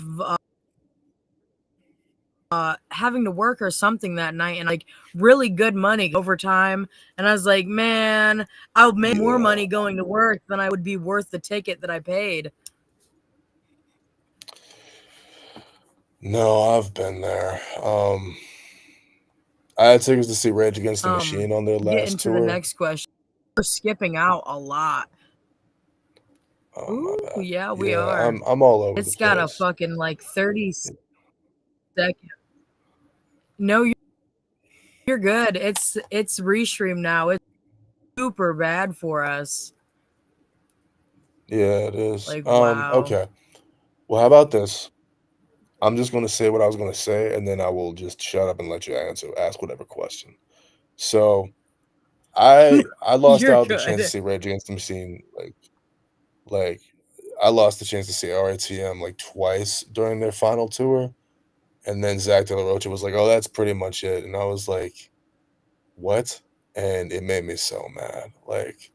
S4: having to work or something that night and like really good money overtime. And I was like, man, I would make more
S5: Yeah.
S4: money going to work than I would be worth the ticket that I paid.
S5: No, I've been there. I had tickets to see Rage Against the
S4: Um,
S5: Machine on their
S4: get
S5: last
S4: into the
S5: tour.
S4: next question. We're skipping out a lot.
S5: Oh, my
S4: Ooh,
S5: bad.
S4: yeah, we
S5: Yeah,
S4: are.
S5: I'm all over the
S4: It's got a
S5: place.
S4: fucking like 30 second. No, you're good. It's restream now. It's super bad for us.
S5: Yeah, it is.
S4: Like, wow.
S5: Okay. Well, how about this? I'm just gonna say what I was gonna say, and then I will just shut up and let you ask whatever question. So I lost
S4: You're
S5: out the chance to
S4: good.
S5: see Rage Against the Machine, like I lost the chance to see RATM like twice during their final tour, and then Zach De La Rocha was like, "Oh, that's pretty much it," and I was like, "What?" And it made me so mad. Like,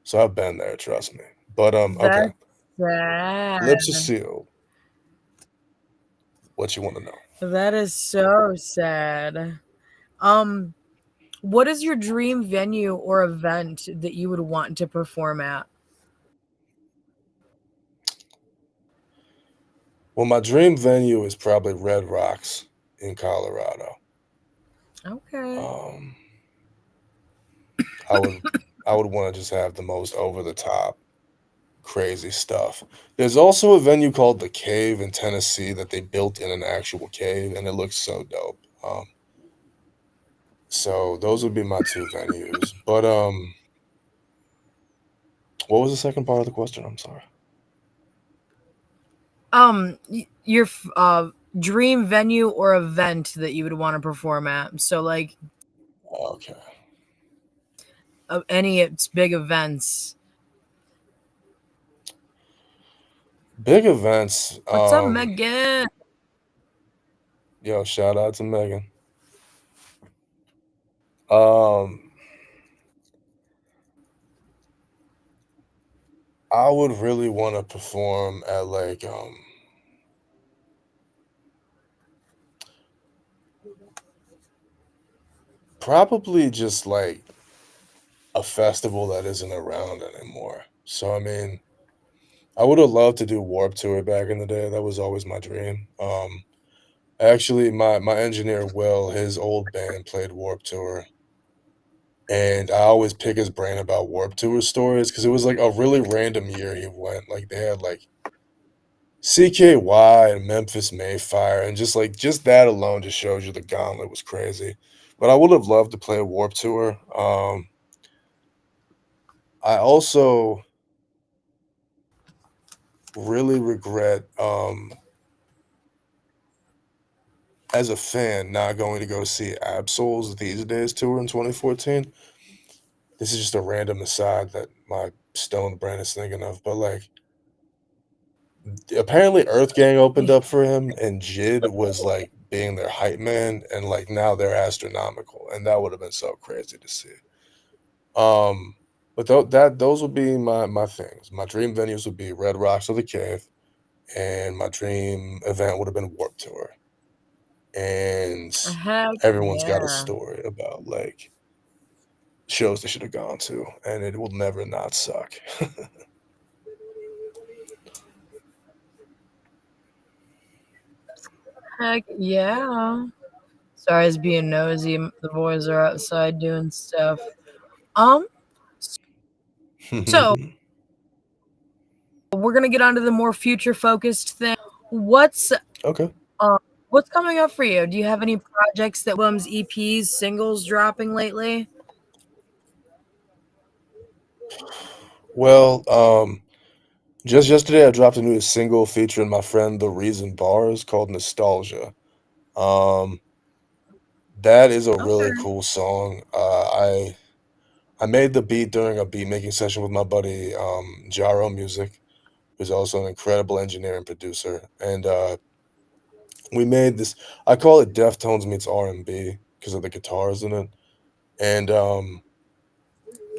S5: so I've been there, trust me. But okay,
S4: That's sad.
S5: lips are sealed. What you want to know?
S4: That is so sad. Um, what is your dream venue or event that you would want to perform at?
S5: Well, my dream venue is probably Red Rocks in Colorado.
S4: Okay.
S5: Um, I would I would want to just have the most over the top crazy stuff. There's also a venue called The Cave in Tennessee that they built in an actual cave, and it looks so dope. So those would be my two venues. But what was the second part of the question? I'm sorry.
S4: Your dream venue or event that you would want to perform at. So like
S5: Okay.
S4: any its big events.
S5: Big events.
S4: What's up, Megan?
S5: Yo, shout out to Megan. Um, I would really want to perform at like probably just like a festival that isn't around anymore. So I mean, I would have loved to do Warp Tour back in the day. That was always my dream. Actually, my engineer Will, his old band played Warp Tour, and I always pick his brain about Warp Tour stories because it was like a really random year he went. Like they had like CKY and Memphis Mayfire, and just that alone just shows you the gauntlet was crazy. But I would have loved to play a Warp Tour. I also really regret as a fan not going to go see Absol's These Days tour in 2014. This is just a random aside that my stoned brain is thinking of, but like apparently Earth Gang opened up for him and Jid was like being their hype man and like now they're astronomical and that would have been so crazy to see. But those would be my things. My dream venues would be Red Rocks or the Cave, and my dream event would have been Warp Tour. And
S4: Heck
S5: everyone's got a
S4: yeah.
S5: story about like shows they should have gone to, and it will never not suck.
S4: Heck yeah. Sorry, I was being nosy. The boys are outside doing stuff. Um, so we're gonna get onto the more future focused thing. What's
S5: Okay.
S4: um what's coming up for you? Do you have any projects that Williams EPs, singles dropping lately?
S5: Well, just yesterday I dropped a new single featuring my friend The Reason Bars called Nostalgia. Um, that is a really
S4: Okay.
S5: cool song. I made the beat during a beat making session with my buddy Jaro Music, who's also an incredible engineer and producer. And we made this. I call it Deftones meets R&B because of the guitars in it. And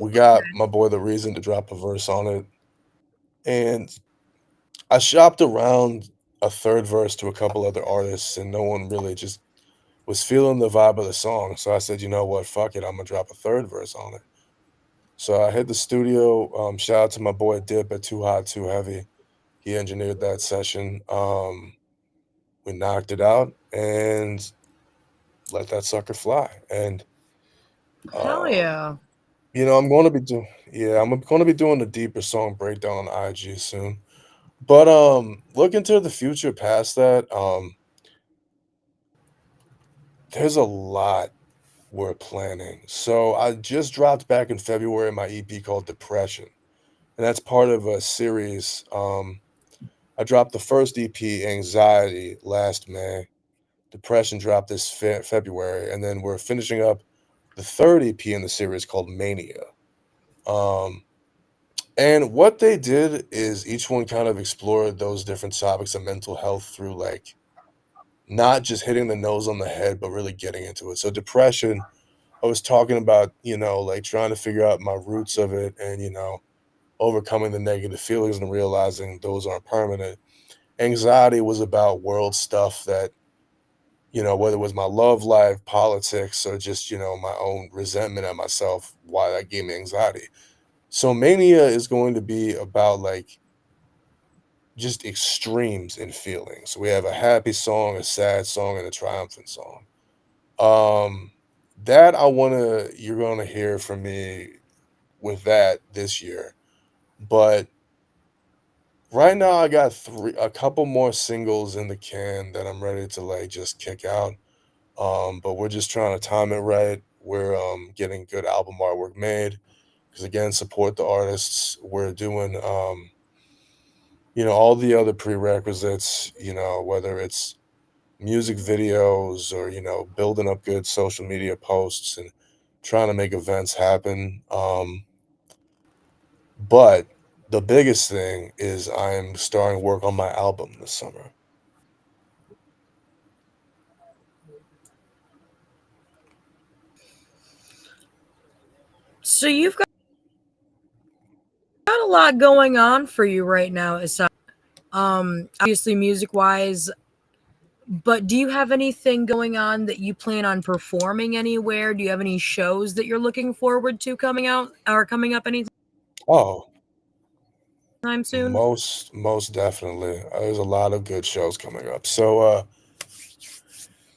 S5: we got my boy The Reason to drop a verse on it. And I shopped around a third verse to a couple other artists, and no one really just was feeling the vibe of the song. So I said, you know what, fuck it, I'm gonna drop a third verse on it. So I hit the studio. Shout out to my boy Dip at Too Hot Too Heavy. He engineered that session. We knocked it out and let that sucker fly. And
S4: Hell
S5: um,
S4: yeah.
S5: I'm going to be doing, yeah, I'm going to be doing a deeper song breakdown on IG soon. But looking to the future past that, there's a lot we're planning. So I just dropped back in February my EP called Depression, and that's part of a series. I dropped the first EP, Anxiety, last May. Depression dropped this February, and then we're finishing up the third EP in the series called Mania. Um, and what they did is each one kind of explored those different topics of mental health through like not just hitting the nose on the head, but really getting into it. So depression, I was talking about, like trying to figure out my roots of it and, overcoming the negative feelings and realizing those aren't permanent. Anxiety was about world stuff that, whether it was my love life, politics, or just, my own resentment at myself, why that gave me anxiety. So Mania is going to be about like just extremes in feelings. We have a happy song, a sad song, and a triumphant song. Um, that you're gonna hear from me with that this year. But right now I got a couple more singles in the can that I'm ready to like just kick out. But we're just trying to time it right. We're getting good album artwork made because again, support the artists. We're doing all the other prerequisites, whether it's music videos or, building up good social media posts and trying to make events happen. But the biggest thing is I'm starting work on my album this summer.
S4: So you've got a lot going on for you right now, aside obviously music wise, but do you have anything going on that you plan on performing anywhere? Do you have any shows that you're looking forward to coming out or coming up anytime
S5: Oh,
S4: soon?
S5: most definitely. There's a lot of good shows coming up. So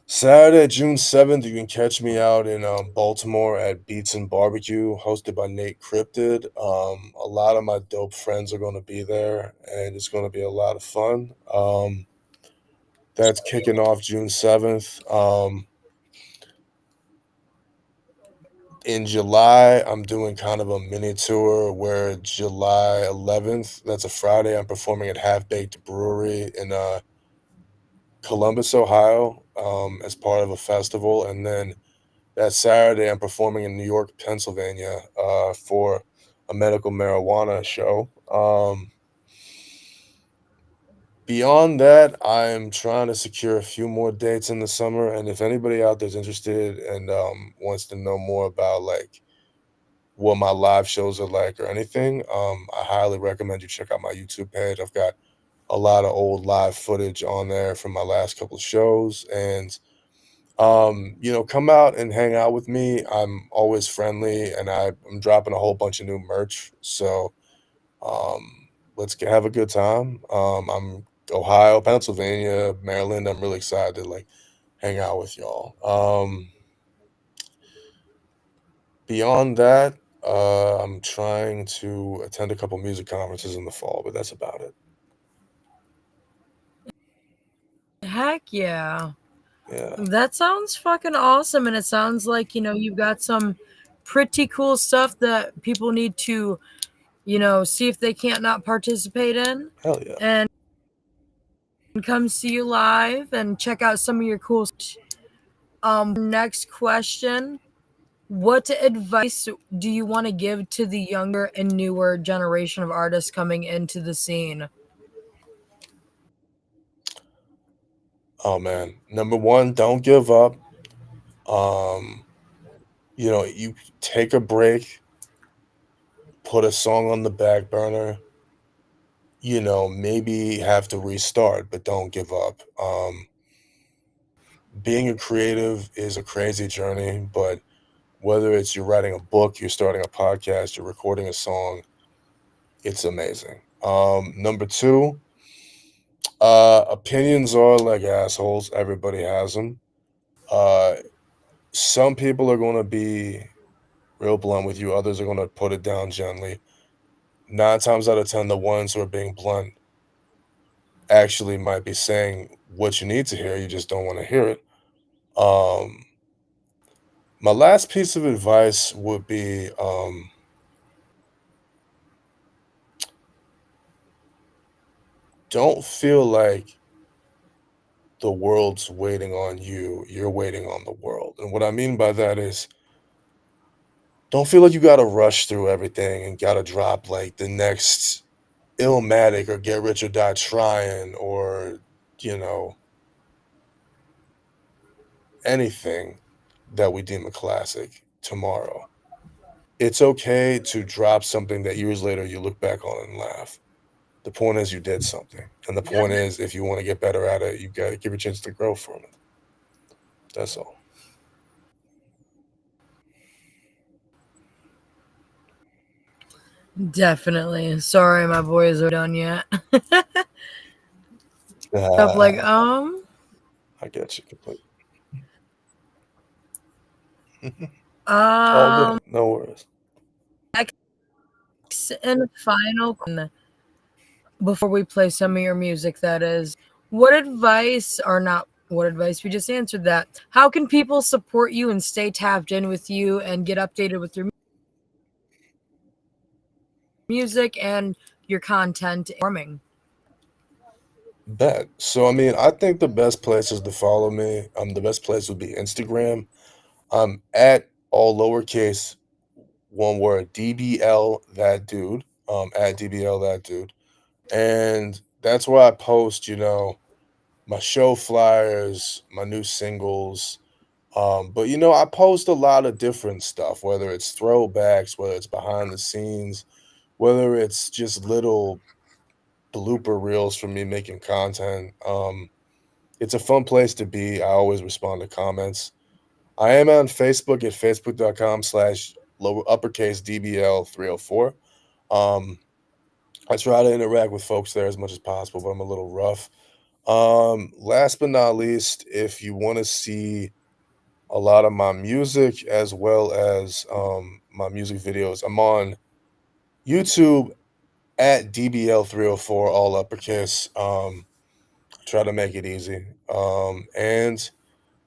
S5: Saturday, June 7th, you can catch me out in Baltimore at Beats and Barbecue, hosted by Nate Cryptid. A lot of my dope friends are going to be there, and it's going to be a lot of fun. That's kicking off June 7th. In July, I'm doing kind of a mini tour where July 11th, that's a Friday, I'm performing at Half Baked Brewery in Columbus, Ohio, as part of a festival. And then that Saturday, I'm performing in New York, Pennsylvania, for a medical marijuana show. Beyond that, I'm trying to secure a few more dates in the summer. And if anybody out there's interested and wants to know more about like what my live shows are like or anything, I highly recommend you check out my YouTube page. I've got a lot of old live footage on there from my last couple of shows. And come out and hang out with me. I'm always friendly, and I'm dropping a whole bunch of new merch. So have a good time. I'm Ohio, Pennsylvania, Maryland. I'm really excited to like hang out with y'all. Beyond that, I'm trying to attend a couple music conferences in the fall, but that's about it.
S4: Heck yeah.
S5: Yeah.
S4: That sounds fucking awesome. And it sounds like, you've got some pretty cool stuff that people need to, see if they can't not participate in
S5: Hell yeah.
S4: and come see you live and check out some of your cool stuff. Next question. What advice do you want to give to the younger and newer generation of artists coming into the scene?
S5: Oh man. Number one, don't give up. Um, you take a break, put a song on the back burner, maybe have to restart, but don't give up. Being a creative is a crazy journey, but whether it's you're writing a book, you're starting a podcast, you're recording a song, it's amazing. Number two, opinions are like assholes. Everybody has them. Uh, some people are going to be real blunt with you. Others are going to put it down gently. 9 times out of 10, the ones who are being blunt actually might be saying what you need to hear. You just don't want to hear it. Um, my last piece of advice would be don't feel like the world's waiting on you. You're waiting on the world. And what I mean by that is don't feel like you got to rush through everything and got to drop like the next Illmatic or Get Rich or Die Trying or, you know, anything that we deem a classic tomorrow. It's okay to drop something that years later you look back on and laugh. The point is you did something. And the point is if you want to get better at it, you got to give a chance to grow from it. That's all.
S4: Definitely. Sorry, my boys are done yet. Stuff like,
S5: I get you completely. All
S4: um,
S5: good. No worries.
S4: and final question before we play some of your music, that is, what advice or not what advice, we just answered that. How can people support you and stay tapped in with you and get updated with your music and your content forming?
S5: Bet. So I mean, I think the best places to follow me, the best place would be Instagram. I'm at all lowercase, one word, DBL that dude. At DBL that dude. And that's where I post, my show flyers, my new singles. But I post a lot of different stuff, whether it's throwbacks, whether it's behind the scenes, whether it's just little blooper reels from me making content. It's a fun place to be. I always respond to comments. I am on Facebook at facebook.com/ lower uppercase DBL304. Um, I try to interact with folks there as much as possible, but I'm a little rough. Last but not least, if you want to see a lot of my music as well as my music videos, I'm on YouTube at DBL304, all uppercase. Try to make it easy. And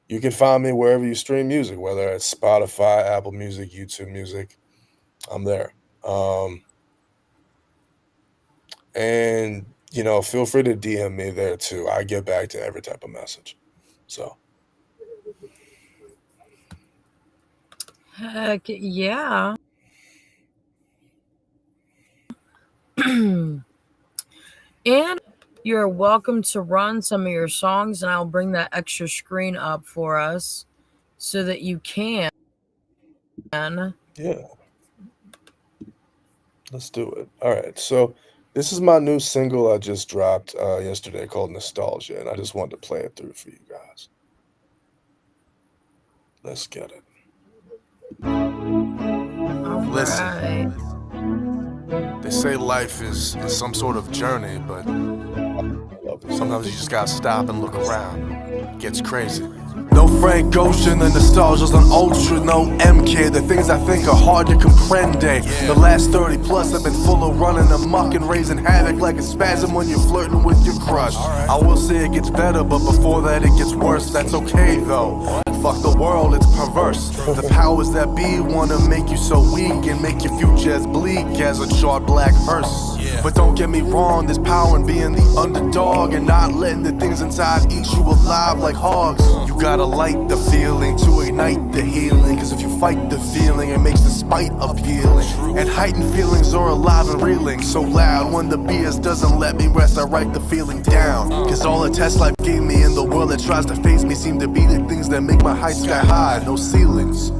S5: you can find me wherever you stream music, whether it's Spotify, Apple Music, YouTube Music. I'm there. And feel free to DM me there too. I get back to every type of message. So
S4: Heck yeah. And you're welcome to run some of your songs, and I'll bring that extra screen up for us so that you can.
S5: yeah, let's do it. All right. So this is my new single I just dropped yesterday called Nostalgia, and I just wanted to play it through for you guys. Let's get it. Listen.
S4: Right.
S5: They say life is some sort of journey, but sometimes you just gotta stop and look around. It gets crazy.
S6: No Frank Ocean, the nostalgia's on ultra. No MK, the things I think are hard to comprende. The last 30 plus have been full of running amok and raising havoc like a spasm when you're flirting with your crush. I will say it gets better, but before that it gets worse. That's okay though. Fuck the world, it's perverse. The powers that be wanna make you so weak and make your future as bleak as a charred black hearse. But don't get me wrong, there's power in being the underdog and not letting the things inside eat you alive like hogs. You gotta light the feeling to ignite the healing, cause if you fight the feeling, it makes the spite appealing. And heightened feelings are alive and reeling so loud. When the BS doesn't let me rest, I write the feeling down. Cause all the tests life gave me in the world that tries to face me seem to be the things that make my heights sky high, no ceilings.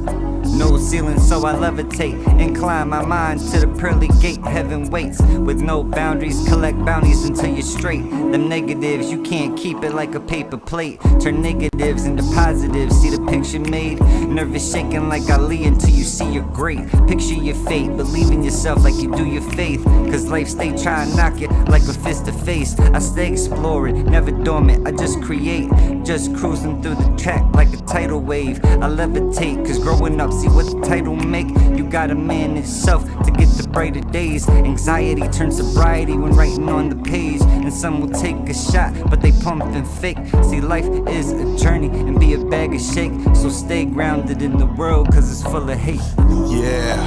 S7: No ceiling, so I levitate. Incline my mind to the pearly gate. Heaven waits with no boundaries. Collect bounties until you're straight. Them negatives, you can't keep it like a paper plate. Turn negatives into positives. See the picture made? Nervous shaking like Ali until you see you're great. Picture your fate. Believe in yourself like you do your faith. Cause life stay trying to knock you like a fist to face. I stay exploring, never dormant. I just create. Just cruising through the track like a tidal wave. I levitate, cause growing up, see what the title make. You gotta manage yourself to get the brighter days. Anxiety turns sobriety when writing on the page. And some will take a shot, but they pump and fake. See, life is a journey and be a bag of shake. So stay grounded in the world, cause it's full of hate.
S6: Yeah,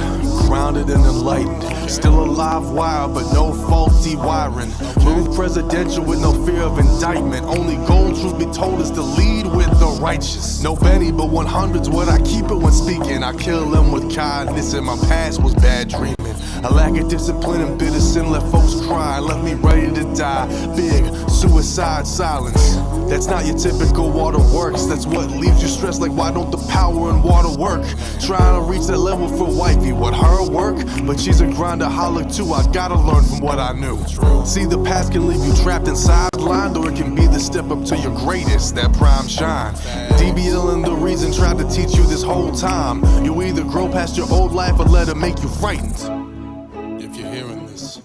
S6: grounded and enlightened. Still alive, wild, but no faulty wiring. Move presidential with no fear of indictment. Only goal, truth be told, is to lead with the righteous. No Benny, but 100's what I keep it when speaking. I kill them with kindness, and my past was bad dreaming. A lack of discipline and bitter sin left folks cry, left me ready to die. Big suicide silence. That's not your typical waterworks. That's what leaves you stressed, like why don't the power and water work? Trying to reach that level for wifey, what her work? But she's a grinder, holler too, I gotta learn from what I knew. See, the past can leave you trapped and sidelined, or it can be the step up to your greatest, that prime shine. DBL and the reason tried to teach you this whole time. You either grow past your old life or let it make you frightened. If you're hearing this,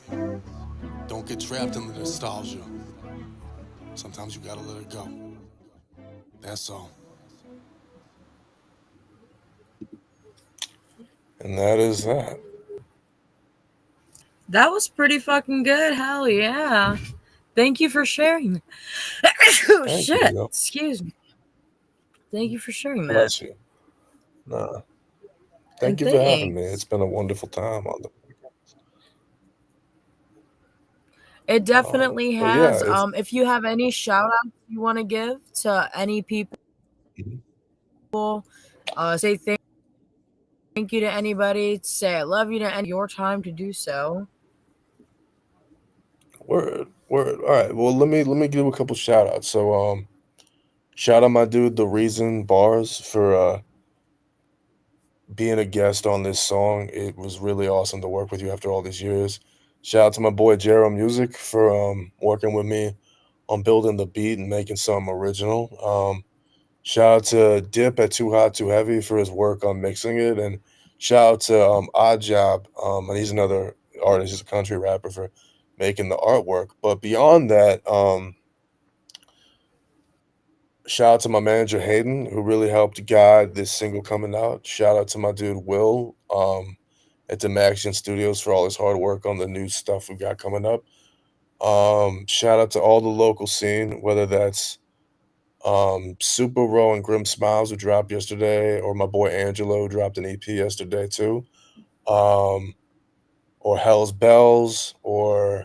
S6: don't get trapped in the nostalgia. Sometimes you gotta let it go. That's all.
S5: And that is that.
S4: That was pretty fucking good. Hell yeah. Thank you for sharing. Oh,
S5: Thank
S4: shit.
S5: you.
S4: Excuse me. Thank you for sharing that.
S5: Bless you. Nah. Thank you for having me. It's been a wonderful time on the podcast.
S4: It definitely
S5: But yeah,
S4: has. If you have any shout outs you want to give to any people, say thank you to anybody, say I love you to end your time to do so.
S5: Word. All right. Well, let me give a couple shout outs. So shout out my dude The Reason Bars for being a guest on this song. It was really awesome to work with you after all these years. Shout out to my boy Jero Music for working with me on building the beat and making something original. Shout out to Dip at Too Hot Too Heavy for his work on mixing it, and shout out to Odd Job, and he's another artist, he's a country rapper, for making the artwork. But beyond that, shout out to my manager Hayden, who really helped guide this single coming out. Shout out to my dude Will at the Maxion Studios for all his hard work on the new stuff we got coming up. Shout out to all the local scene, whether that's Super Row and Grim Smiles, who dropped yesterday, or my boy Angelo, who dropped an EP yesterday too, or Hell's Bells, or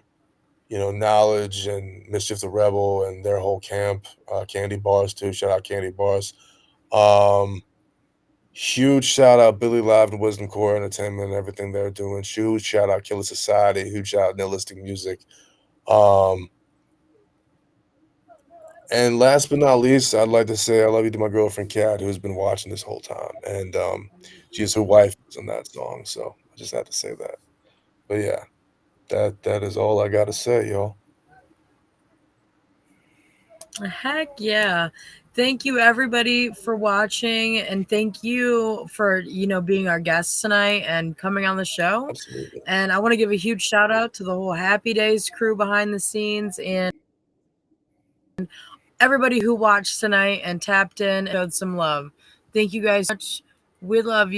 S5: Knowledge and Mischief the Rebel and their whole camp, Candy Bars too. Shout out Candy Bars. Huge shout out Billy Live and Wisdom Core Entertainment and everything they're doing. Huge shout out Killer Society. Huge shout out Nihilistic Music. And last but not least, I'd like to say I love you to my girlfriend Kat, who's been watching this whole time, and she's her wife in that song. So I just had to say that. But yeah, that is all I gotta say, y'all.
S4: Heck yeah. Thank you everybody for watching, and thank you for being our guests tonight and coming on the show.
S5: Absolutely.
S4: And I want to give a huge shout out to the whole Happy Days crew behind the scenes and everybody who watched tonight and tapped in and showed some love. Thank you guys so much. We love you.